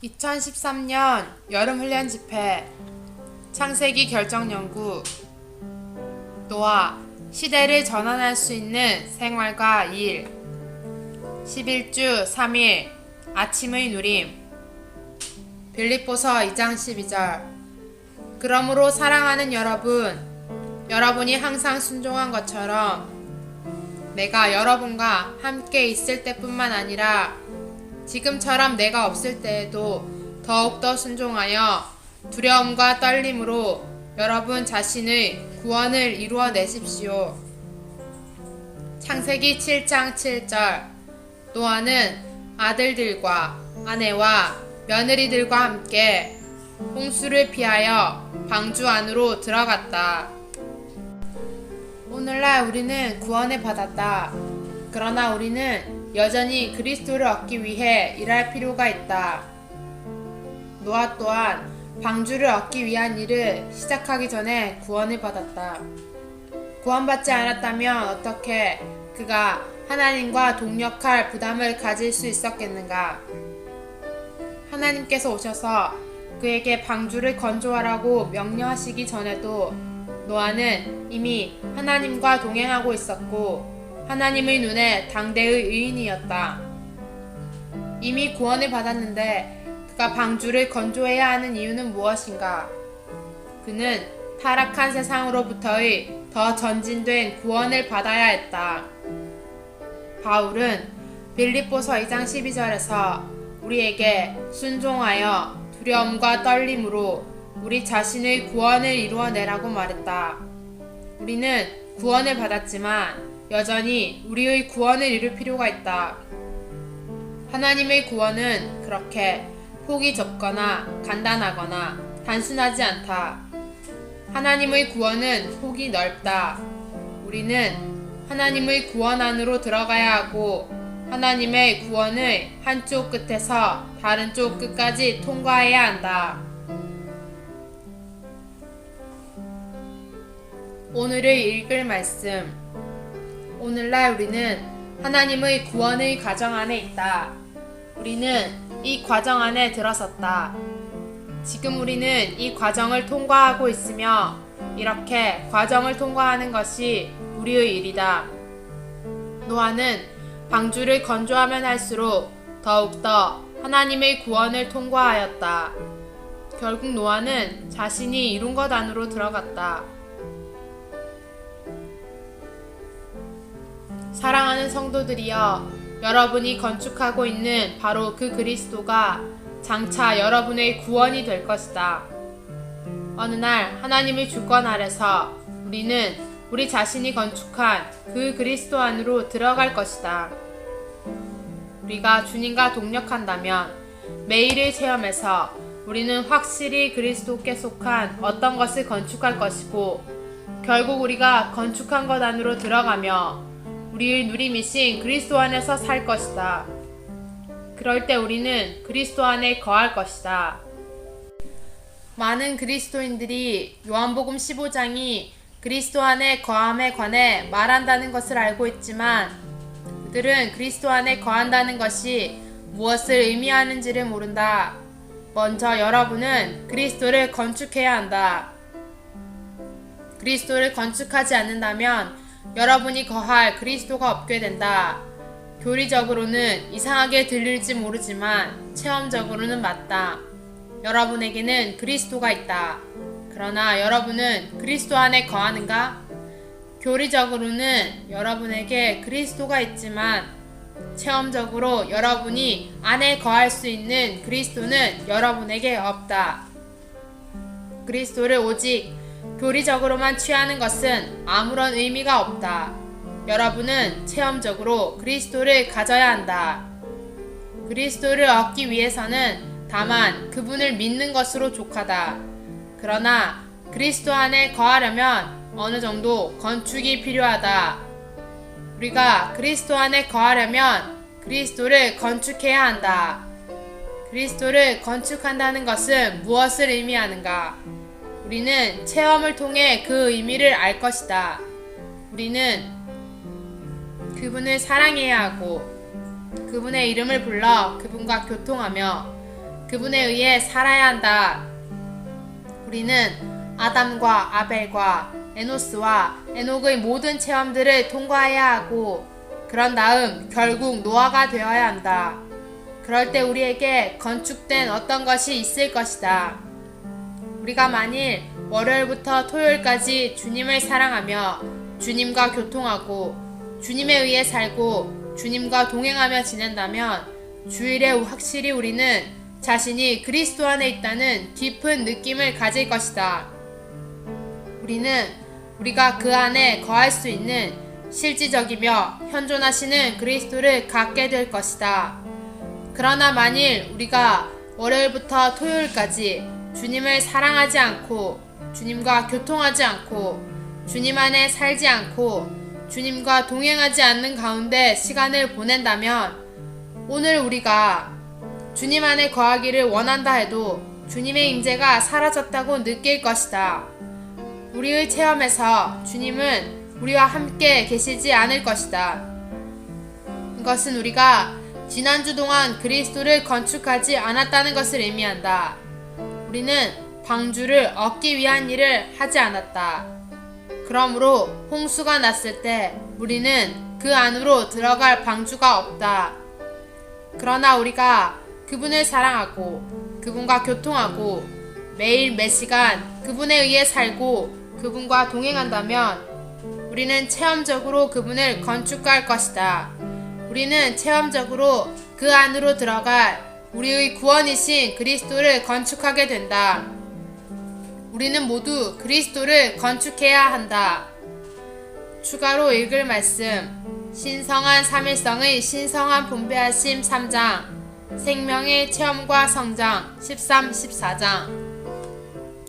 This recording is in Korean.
2013년 여름훈련 집회 창세기 결정연구 노아 시대를 전환할 수 있는 생활과 일 11주 3일 아침의 누림 빌립보서 2장 12절 그러므로 사랑하는 여러분이 항상 순종한 것처럼 내가 여러분과 함께 있을 때뿐만 아니라 지금처럼 내가 없을 때에도 더욱더 순종하여 두려움과 떨림으로 여러분 자신의 구원을 이루어내십시오. 창세기 7장 7절 노아는 아들들과 아내와 며느리들과 함께 홍수를 피하여 방주 안으로 들어갔다. 오늘날 우리는 구원을 받았다. 그러나 우리는 여전히 그리스도를 얻기 위해 일할 필요가 있다. 노아 또한 방주를 얻기 위한 일을 시작하기 전에 구원을 받았다. 구원받지 않았다면 어떻게 그가 하나님과 동역할 부담을 가질 수 있었겠는가? 하나님께서 오셔서 그에게 방주를 건조하라고 명령하시기 전에도 노아는 이미 하나님과 동행하고 있었고 하나님의 눈에 당대의 의인이었다. 이미 구원을 받았는데 그가 방주를 건조해야 하는 이유는 무엇인가? 그는 타락한 세상으로부터의 더 전진된 구원을 받아야 했다. 바울은 빌립보서 2장 12절에서 우리에게 순종하여 두려움과 떨림으로 우리 자신의 구원을 이루어내라고 말했다. 우리는 구원을 받았지만 여전히 우리의 구원을 이룰 필요가 있다. 하나님의 구원은 그렇게 폭이 좁거나 간단하거나 단순하지 않다. 하나님의 구원은 폭이 넓다. 우리는 하나님의 구원 안으로 들어가야 하고 하나님의 구원의 한쪽 끝에서 다른 쪽 끝까지 통과해야 한다. 오늘의 읽을 말씀 오늘날 우리는 하나님의 구원의 과정 안에 있다. 우리는 이 과정 안에 들어섰다. 지금 우리는 이 과정을 통과하고 있으며 이렇게 과정을 통과하는 것이 우리의 일이다. 노아는 방주를 건조하면 할수록 더욱더 하나님의 구원을 통과하였다. 결국 노아는 자신이 이룬 것 안으로 들어갔다. 사랑하는 성도들이여, 여러분이 건축하고 있는 바로 그 그리스도가 장차 여러분의 구원이 될 것이다. 어느 날 하나님의 주권 아래서 우리는 우리 자신이 건축한 그 그리스도 안으로 들어갈 것이다. 우리가 주님과 동력한다면 매일의 체험에서 우리는 확실히 그리스도께 속한 어떤 것을 건축할 것이고 결국 우리가 건축한 것 안으로 들어가며 우리의 누림이신 그리스도 안에서 살 것이다. 그럴 때 우리는 그리스도 안에 거할 것이다. 많은 그리스도인들이 요한복음 15장이 그리스도 안에 거함에 관해 말한다는 것을 알고 있지만 그들은 그리스도 안에 거한다는 것이 무엇을 의미하는지를 모른다. 먼저 여러분은 그리스도를 건축해야 한다. 그리스도를 건축하지 않는다면 여러분이 거할 그리스도가 없게 된다. 교리적으로는 이상하게 들릴지 모르지만 체험적으로는 맞다. 여러분에게는 그리스도가 있다. 그러나 여러분은 그리스도 안에 거하는가? 교리적으로는 여러분에게 그리스도가 있지만 체험적으로 여러분이 안에 거할 수 있는 그리스도는 여러분에게 없다. 그리스도를 오직 교리적으로만 취하는 것은 아무런 의미가 없다. 여러분은 체험적으로 그리스도를 가져야 한다. 그리스도를 얻기 위해서는 다만 그분을 믿는 것으로 족하다. 그러나 그리스도 안에 거하려면 어느 정도 건축이 필요하다. 우리가 그리스도 안에 거하려면 그리스도를 건축해야 한다. 그리스도를 건축한다는 것은 무엇을 의미하는가? 우리는 체험을 통해 그 의미를 알 것이다. 우리는 그분을 사랑해야 하고 그분의 이름을 불러 그분과 교통하며 그분에 의해 살아야 한다. 우리는 아담과 아벨과 에노스와 에녹의 모든 체험들을 통과해야 하고 그런 다음 결국 노아가 되어야 한다. 그럴 때 우리에게 건축된 어떤 것이 있을 것이다. 우리가 만일 월요일부터 토요일까지 주님을 사랑하며 주님과 교통하고 주님에 의해 살고 주님과 동행하며 지낸다면 주일에 확실히 우리는 자신이 그리스도 안에 있다는 깊은 느낌을 가질 것이다. 우리는 우리가 그 안에 거할 수 있는 실질적이며 현존하시는 그리스도를 갖게 될 것이다. 그러나 만일 우리가 월요일부터 토요일까지 주님을 사랑하지 않고 주님과 교통하지 않고 주님 안에 살지 않고 주님과 동행하지 않는 가운데 시간을 보낸다면 오늘 우리가 주님 안에 거하기를 원한다 해도 주님의 임재가 사라졌다고 느낄 것이다. 우리의 체험에서 주님은 우리와 함께 계시지 않을 것이다. 이것은 우리가 지난주 동안 그리스도를 건축하지 않았다는 것을 의미한다. 우리는 방주를 얻기 위한 일을 하지 않았다. 그러므로 홍수가 났을 때 우리는 그 안으로 들어갈 방주가 없다. 그러나 우리가 그분을 사랑하고 그분과 교통하고 매일 매 시간 그분에 의해 살고 그분과 동행한다면 우리는 체험적으로 그분을 건축할 것이다. 우리는 체험적으로 그 안으로 들어갈 우리의 구원이신 그리스도를 건축하게 된다. 우리는 모두 그리스도를 건축해야 한다. 추가로 읽을 말씀 신성한 삼일성의 신성한 분배하심 3장 생명의 체험과 성장 13, 14장